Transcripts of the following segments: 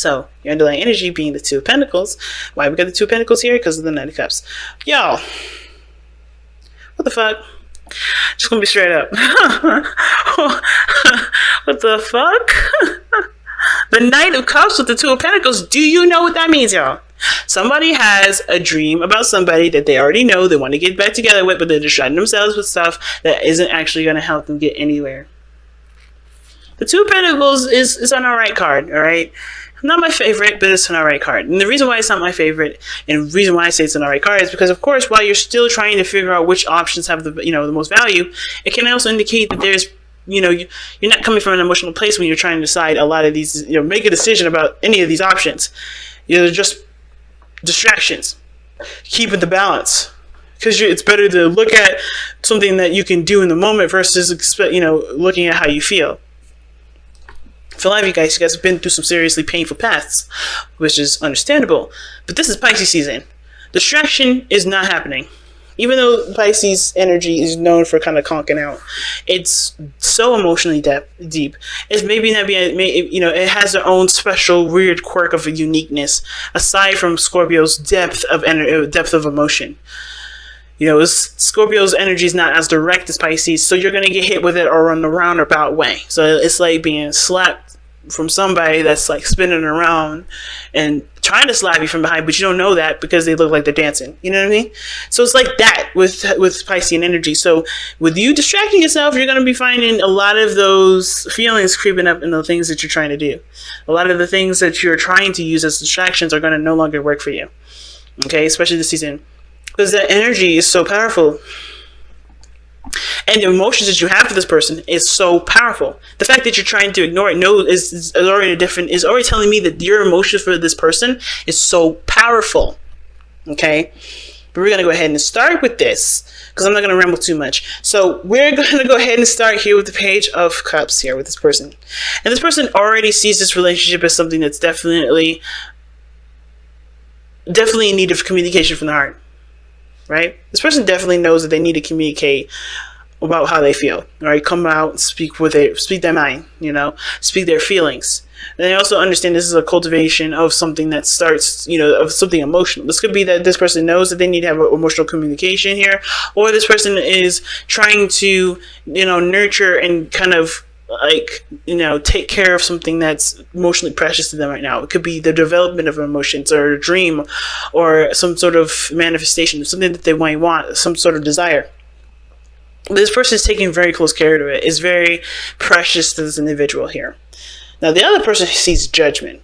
So your underlying energy being the Two of Pentacles. Why we got the Two of Pentacles here? Because of the Knight of Cups. Y'all, what the fuck? Just gonna be straight up. What the fuck? The Knight of Cups with the Two of Pentacles. Do you know what that means, y'all? Somebody has a dream about somebody that they already know they want to get back together with, but they're distracting themselves with stuff that isn't actually going to help them get anywhere. The Two of Pentacles is an alright card, alright? Not my favorite, but it's an alright card. And the reason why it's not my favorite, and the reason why I say it's an alright card, is because, of course, while you're still trying to figure out which options have the the most value, it can also indicate that there's you're not coming from an emotional place when you're trying to decide a lot of these, make a decision about any of these options. They're just distractions. Keeping the balance. Because it's better to look at something that you can do in the moment versus, looking at how you feel. For a lot of you guys have been through some seriously painful paths, which is understandable. But this is Pisces season. Distraction is not happening. Even though Pisces energy is known for kind of conking out, it's so emotionally deep. It's maybe not being, it has their own special weird quirk of a uniqueness, aside from Scorpio's depth of emotion. Scorpio's energy is not as direct as Pisces, so you're going to get hit with it or in a roundabout way. So it's like being slapped from somebody that's like spinning around and trying to slap you from behind, but you don't know that because they look like they're dancing. You know what I mean? So it's like that with Piscean energy. So with you distracting yourself, you're going to be finding a lot of those feelings creeping up in the things that you're trying to do. A lot of the things that you're trying to use as distractions are going to no longer work for you. Okay, especially this season. Because that energy is so powerful. And the emotions that you have for this person is so powerful. The fact that you're trying to ignore it is already telling me that your emotions for this person is so powerful. Okay? But we're going to go ahead and start with this, because I'm not going to ramble too much. So we're going to go ahead and start here with the Page of Cups here with this person. And this person already sees this relationship as something that's definitely in need of communication from the heart. Right? This person definitely knows that they need to communicate about how they feel. Right? Come out and speak their mind, speak their feelings. And they also understand this is a cultivation of something that starts, of something emotional. This could be that this person knows that they need to have emotional communication here, or this person is trying to, nurture and kind of take care of something that's emotionally precious to them right now. It could be the development of emotions or a dream or some sort of manifestation, something that they might want, some sort of desire. This person is taking very close care of it. It's very precious to this individual here. Now, the other person sees judgment.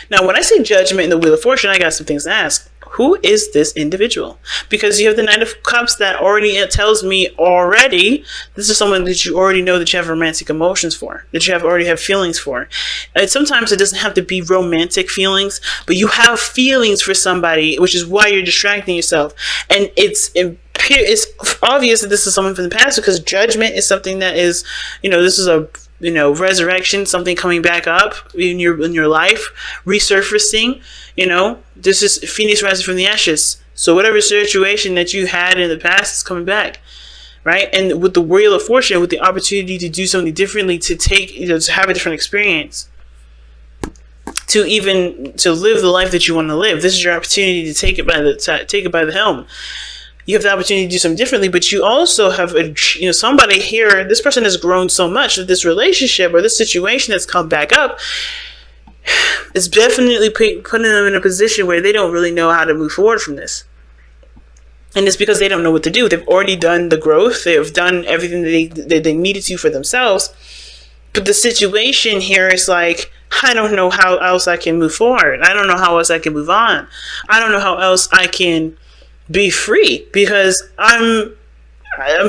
Now, when I say judgment in the Wheel of Fortune, I got some things to ask. Who is this individual? Because you have the Knight of Cups that already tells me this is someone that you already know that you have romantic emotions for, that you already have feelings for. And sometimes it doesn't have to be romantic feelings, but you have feelings for somebody, which is why you're distracting yourself. And it's obvious that this is someone from the past, because judgment is something that is, this is a resurrection, something coming back up in your life, resurfacing. This is Phoenix rising from the ashes. So whatever situation that you had in the past is coming back, right? And with the Wheel of Fortune, with the opportunity to do something differently, to to have a different experience, to live the life that you want to live. This is your opportunity to take it by the helm. You have the opportunity to do something differently, but you also have somebody here. This person has grown so much that this relationship or this situation that's come back up is definitely putting them in a position where they don't really know how to move forward from this. And it's because they don't know what to do. They've already done the growth. They have done everything that they needed to for themselves. But the situation here is like, I don't know how else I can move forward. I don't know how else I can move on. I don't know how else I can be free, because I'm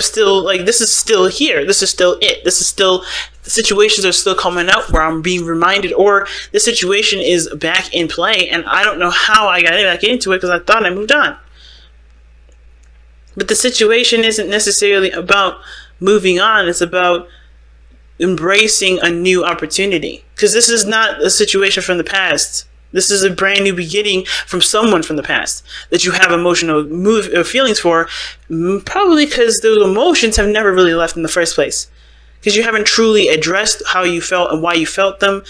still this is still here. This is still it. This is still, the situations are still coming up where I'm being reminded, or the situation is back in play and I don't know how I got back into it because I thought I moved on. But the situation isn't necessarily about moving on. It's about embracing a new opportunity, because this is not a situation from the past. This is a brand new beginning from someone from the past that you have emotional feelings for, probably because those emotions have never really left in the first place, because you haven't truly addressed how you felt and why you felt them.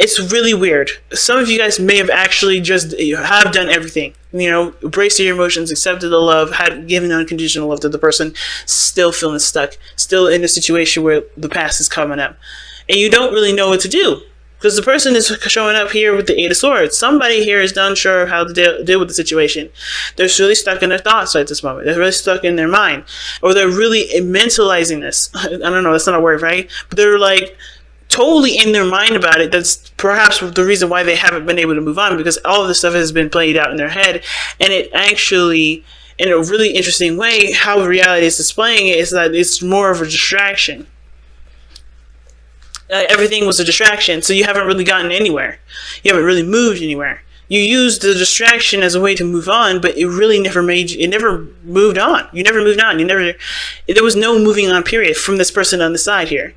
It's really weird. Some of you guys may have actually just have done everything. Embraced your emotions, accepted the love, had given unconditional love to the person, still feeling stuck, still in a situation where the past is coming up. And you don't really know what to do. Because the person is showing up here with the Eight of Swords. Somebody here is unsure of how to deal with the situation. They're really stuck in their thoughts at this moment. They're really stuck in their mind. Or they're really mentalizing this. I don't know, that's not a word, right? But they're like totally in their mind about it. That's perhaps the reason why they haven't been able to move on, because all of this stuff has been played out in their head. And it actually, in a really interesting way, how reality is displaying it is that it's more of a distraction. Everything was a distraction, so you haven't really gotten anywhere. You haven't really moved anywhere. You used the distraction as a way to move on, but it really never moved on. You never moved on. There was no moving on period from this person on the side here.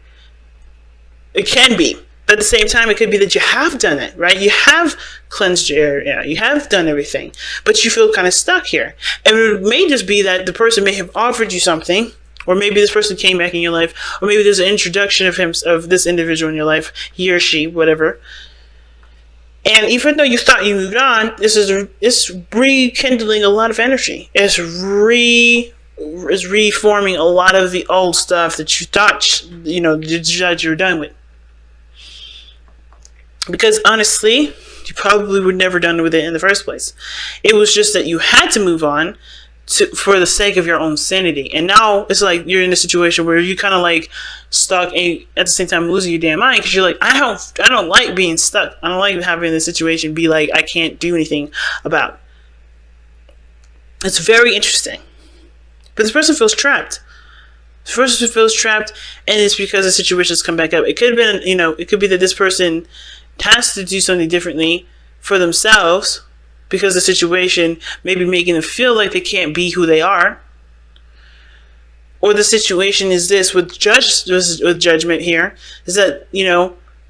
It can be, but at the same time, it could be that you have done it, right? You have cleansed your area. You have done everything, but you feel kind of stuck here. And it may just be that the person may have offered you something, or maybe this person came back in your life, or maybe there's an introduction of this individual in your life, he or she, whatever. And even though you thought you moved on, it's rekindling a lot of energy. It's reforming a lot of the old stuff that you thought that you were done with. Because honestly, you probably were never done with it in the first place. It was just that you had to move on for the sake of your own sanity. And now it's like you're in a situation where you kind of like stuck and at the same time losing your damn mind, because you're like, I don't like being stuck. I don't like having this situation be like I can't do anything about. It's very interesting. But this person feels trapped. This person feels trapped, and it's because the situation's come back up. It could have been, it could be that this person has to do something differently for themselves, because the situation may be making them feel like they can't be who they are. Or the situation is this with judgment here, is that,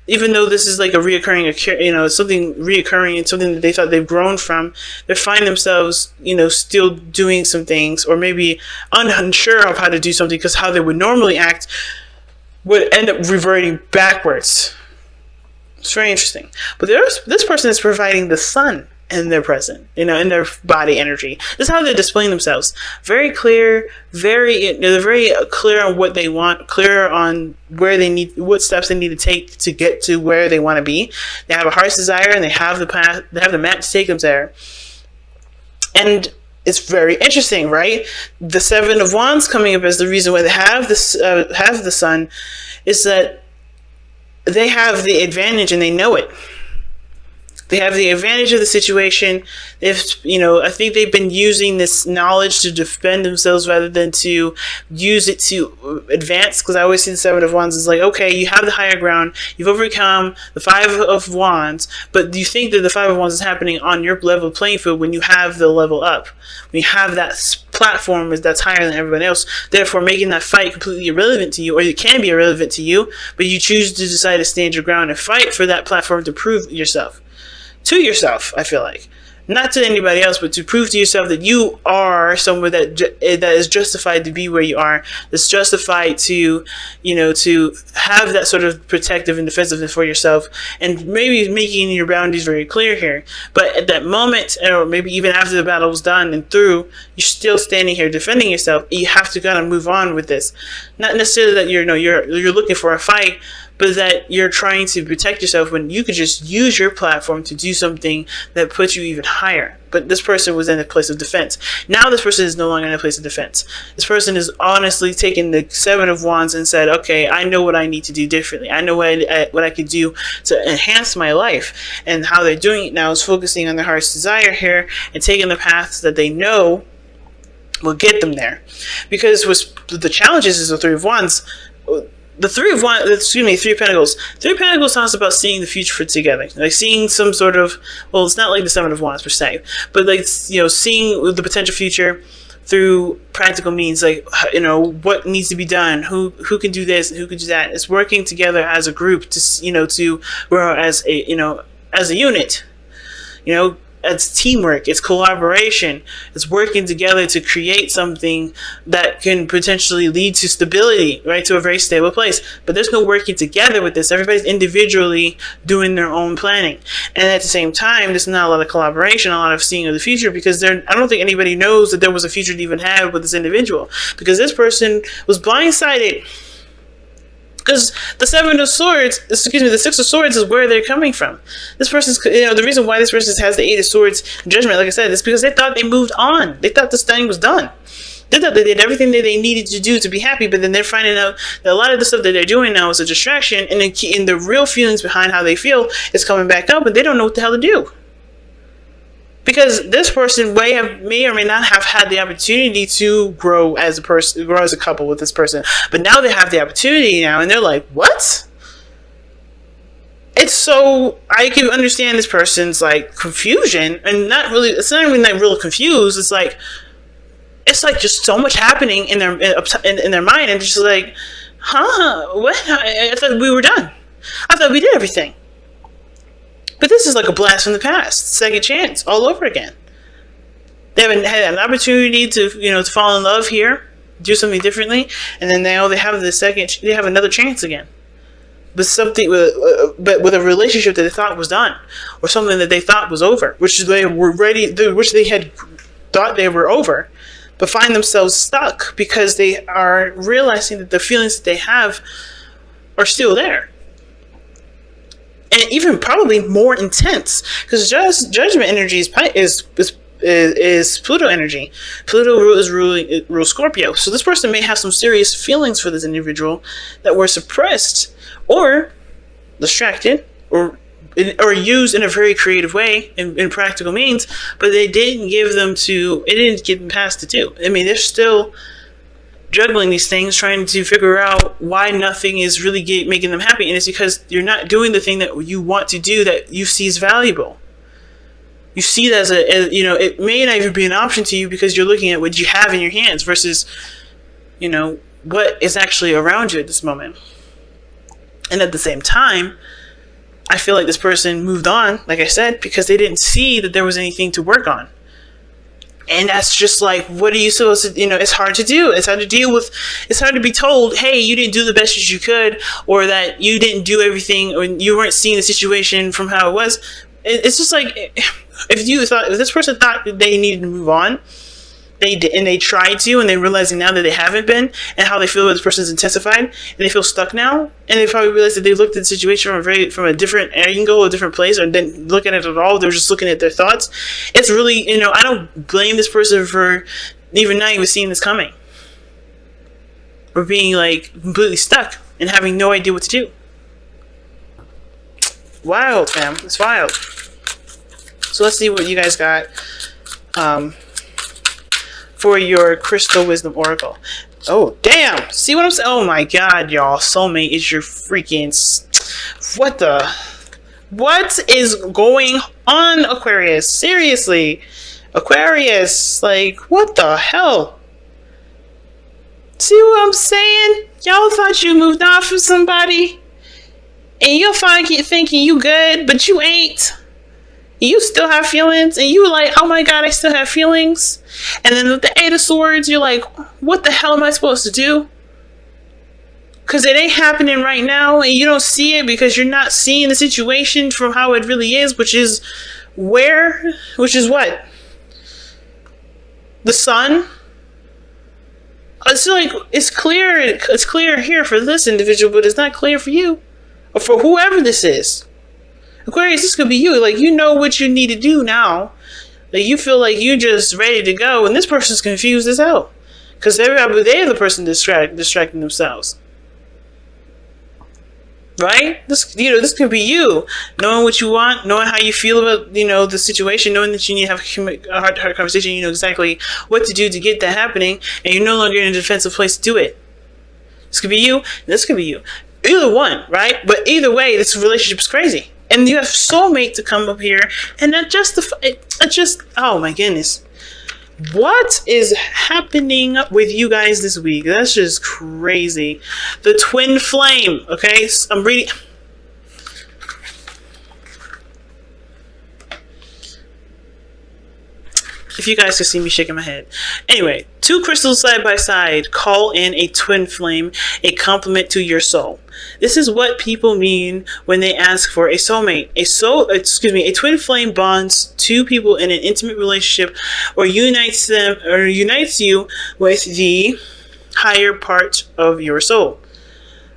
even though this is like a reoccurring, something reoccurring and something that they thought they've grown from, they find themselves, still doing some things, or maybe unsure of how to do something, because how they would normally act would end up reverting backwards. It's very interesting. But this person is providing the sun in their present, in their body energy. This is how they're displaying themselves. Very clear, they're very clear on what they want, clear on what steps they need to take to get to where they want to be. They have a heart's desire, and they have the path, they have the map to take them there. And it's very interesting, right? The Seven of Wands coming up as the reason why they have this, have the sun, is that they have the advantage and they know it. They have the advantage of the situation. I think they've been using this knowledge to defend themselves rather than to use it to advance. Because I always see the Seven of Wands as like, okay, you have the higher ground, you've overcome the Five of Wands, but do you think that the Five of Wands is happening on your level playing field when you have the level up? When you have that platform that's higher than everyone else, therefore making that fight completely irrelevant to you, or it can be irrelevant to you, but you choose to decide to stand your ground and fight for that platform to prove yourself. To yourself, I feel like. Not to anybody else, but to prove to yourself that you are someone that is justified to be where you are, that's justified to, to have that sort of protective and defensiveness for yourself, and maybe making your boundaries very clear here. But at that moment, or maybe even after the battle was done and through, you're still standing here defending yourself. You have to kind of move on with this. Not necessarily that you're looking for a fight, but that you're trying to protect yourself when you could just use your platform to do something that puts you even higher. But this person was in a place of defense. Now this person is no longer in a place of defense. This person is honestly taking the Seven of Wands and said, okay, I know what I need to do differently. I know what I could do to enhance my life. And how they're doing it now is focusing on their heart's desire here and taking the paths that they know will get them there. Because the challenges is the Three of Wands. The Three of Pentacles. Three of Pentacles talks about seeing the future together, like seeing some sort of, well, it's not like the Seven of Wands per se, but like, seeing the potential future through practical means, like, what needs to be done, who can do this, and who can do that. It's working together as a group to grow as a unit. it's teamwork, it's collaboration, it's working together to create something that can potentially lead to stability, right, to a very stable place. But there's no working together with this. Everybody's individually doing their own planning, and at the same time, there's not a lot of collaboration, a lot of seeing of the future, because I don't think anybody knows that there was a future to even have with this individual, because this person was blindsided. Because the Six of Swords is where they're coming from. This person's, the reason why this person has the Eight of Swords Judgment, like I said, is because they thought they moved on. They thought this thing was done. They thought they did everything that they needed to do to be happy, but then they're finding out that a lot of the stuff that they're doing now is a distraction, and the real feelings behind how they feel is coming back up, and they don't know what the hell to do. Because this person may or may not have had the opportunity to grow as a person, grow as a couple with this person. But now they have the opportunity now, and they're like, what? I can understand this person's like confusion, and it's not even like real confused. It's like just so much happening in their mind, and just like, what? I thought we were done. I thought we did everything. But this is like a blast from the past, second chance, all over again. They haven't had an opportunity to fall in love here, do something differently, and then now they have they have another chance again. But with a relationship that they thought was done, or something that they thought was over, which they had thought they were over, but find themselves stuck because they are realizing that the feelings that they have are still there. And even probably more intense, because judgment energy is Pluto energy. Pluto rules Scorpio. So this person may have some serious feelings for this individual that were suppressed or distracted or used in a very creative way in practical means, but it didn't get them past the two. I mean, they're still juggling these things, trying to figure out why nothing is really making them happy, and it's because you're not doing the thing that you want to do that you see as valuable. You see that as it may not even be an option to you because you're looking at what you have in your hands versus, what is actually around you at this moment. And at the same time, I feel like this person moved on, like I said, because they didn't see that there was anything to work on. And that's just like, what are you supposed to, it's hard to do. It's hard to deal with. It's hard to be told, hey, you didn't do the best as you could, or that you didn't do everything, or you weren't seeing the situation from how it was. It's just like, if this person thought that they needed to move on, they did, and they tried to, and they're realizing now that they haven't been, and how they feel when this person's intensified, and they feel stuck now, and they probably realized that they looked at the situation from a different angle, a different place, or didn't look at it at all. They were just looking at their thoughts. It's really, I don't blame this person for even not even seeing this coming, or being like completely stuck and having no idea what to do. Wild, fam. It's wild. So let's see what you guys got for your Crystal Wisdom Oracle. Oh, damn. See what I'm saying? Oh my god, y'all. Soulmate is your freaking... What is going on, Aquarius? Seriously. Aquarius. Like, what the hell? See what I'm saying? Y'all thought you moved on from somebody? And you'll find thinking you good, but you ain't. You still have feelings, and you like, oh my god, I still have feelings. And then with the Eight of Swords, you're like, what the hell am I supposed to do? Because it ain't happening right now, and you don't see it because you're not seeing the situation from how it really is, which is what? The Sun? It's like, it's clear here for this individual, but it's not clear for you. Or for whoever this is. Aquarius, this could be you. Like, you know what you need to do now. Like, you feel like you're just ready to go, and this person's confused as hell. Because they're the person distracting themselves. Right? This could be you. Knowing what you want, knowing how you feel about, the situation, knowing that you need to have a hard conversation, you know exactly what to do to get that happening, and you're no longer in a defensive place to do it. This could be you, this could be you. Either one, right? But either way, this relationship is crazy. And you have soulmate to come up here and not oh my goodness. What is happening with you guys this week? That's just crazy. The twin flame, okay? I'm reading. If you guys could see me shaking my head. Anyway, two crystals side by side call in a twin flame, a complement to your soul. This is what people mean when they ask for a soulmate. A twin flame bonds two people in an intimate relationship or unites you with the higher part of your soul.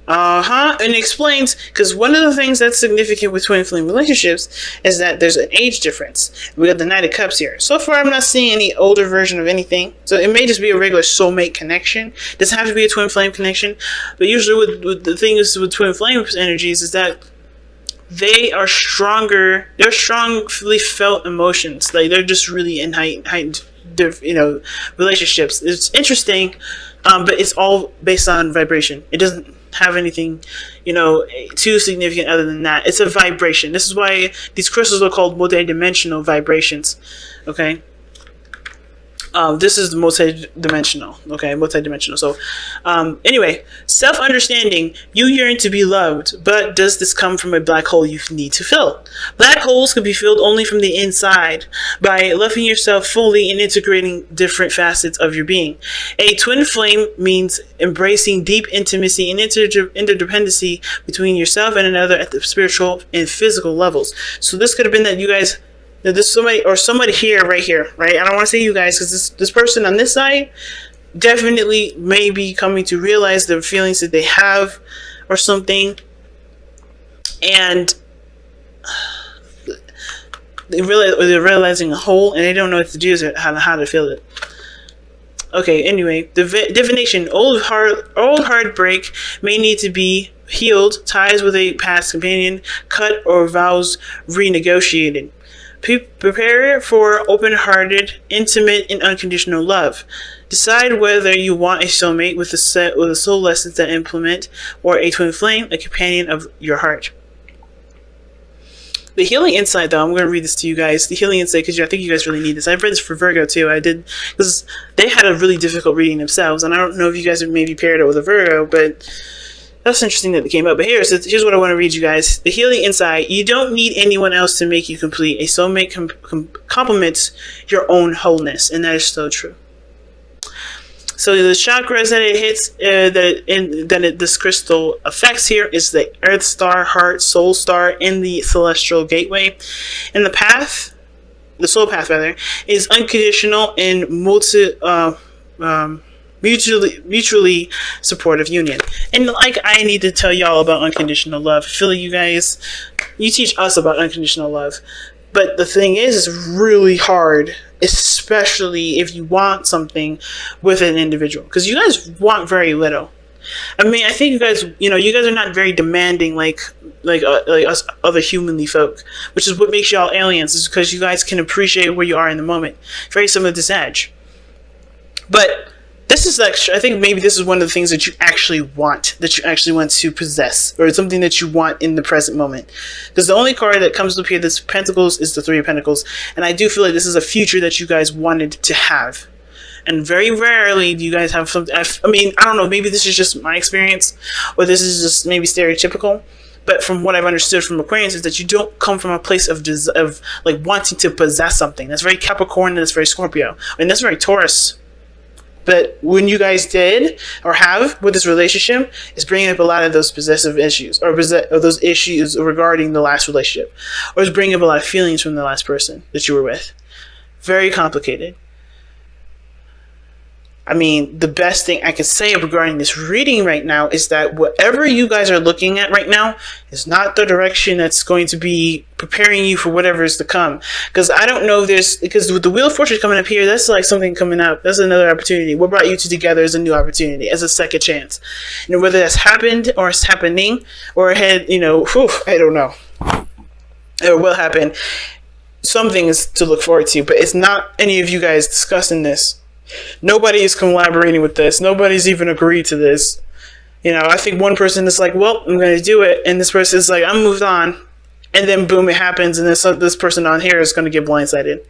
And it explains, because one of the things that's significant with twin flame relationships is that there's an age difference. We got the Knight of Cups here. So far, I'm not seeing any older version of anything. So it may just be a regular soulmate connection. It doesn't have to be a twin flame connection. But usually with the thing is with twin flame energies is that they are stronger. They're strongly felt emotions. Like they're just really in heightened relationships. It's interesting, but it's all based on vibration. It doesn't have anything, too significant other than that. It's a vibration. This is why these crystals are called multi-dimensional vibrations. Okay. This is multi-dimensional. Okay, multi-dimensional. So, anyway, self-understanding. You yearn to be loved, but does this come from a black hole you need to fill? Black holes can be filled only from the inside by loving yourself fully and integrating different facets of your being. A twin flame means embracing deep intimacy and interdependency between yourself and another at the spiritual and physical levels. So this could have been that you guys. There's somebody here, right? I don't want to say you guys, because this person on this side definitely may be coming to realize the feelings that they have or something, and they're realizing a hole and they don't know what to do, how to fill it. Okay, anyway, the divination. Old heartbreak may need to be healed, ties with a past companion cut, or vows renegotiated. Prepare for open-hearted, intimate, and unconditional love. Decide whether you want a soulmate with a soul lessons that implement, or a twin flame, a companion of your heart. The healing insight, though, I'm going to read this to you guys. The healing insight, because I think you guys really need this. I've read this for Virgo, too. I did, because they had a really difficult reading themselves, and I don't know if you guys have maybe paired it with a Virgo, but that's interesting that it came up. But here's what I want to read you guys. The healing insight. You don't need anyone else to make you complete. A soulmate complements your own wholeness, and that is so true. So the chakras that it hits, this crystal affects here is the Earth Star, Heart, Soul Star, and the Celestial Gateway. And the path, the soul path rather, is unconditional and mutually supportive union. And like I need to tell y'all about unconditional love. I feel like you guys, you teach us about unconditional love. But the thing is, it's really hard, especially if you want something with an individual, because you guys want very little. I mean, I think you guys are not very demanding like us other humanly folk, which is what makes y'all aliens, is because you guys can appreciate where you are in the moment. Very similar to Sag. But this is actually, I think maybe this is one of the things that you actually want to possess, or something that you want in the present moment. Because the only card that comes up here that's Pentacles is the Three of Pentacles, and I do feel like this is a future that you guys wanted to have. And very rarely do you guys have something. I mean, I don't know, maybe this is just my experience, or this is just maybe stereotypical. But from what I've understood from Aquarians is that you don't come from a place of like wanting to possess something. That's very Capricorn and that's very Scorpio. I mean, that's very Taurus. But when you guys did or have with this relationship, it's bringing up a lot of those possessive issues, or those issues regarding the last relationship, or it's bringing up a lot of feelings from the last person that you were with. Very complicated. I mean, the best thing I can say regarding this reading right now is that whatever you guys are looking at right now is not the direction that's going to be preparing you for whatever is to come. Because I don't know if because with the Wheel of Fortune coming up here, that's like something coming up. That's another opportunity. What brought you two together is a new opportunity, as a second chance. And whether that's happened or it's happening or I don't know. It will happen. Something is to look forward to, but it's not any of you guys discussing this. Nobody is collaborating with this. Nobody's even agreed to this. I think one person is like, well, I'm going to do it. And this person is like, I'm moved on. And then boom, it happens. And this person on here is going to get blindsided.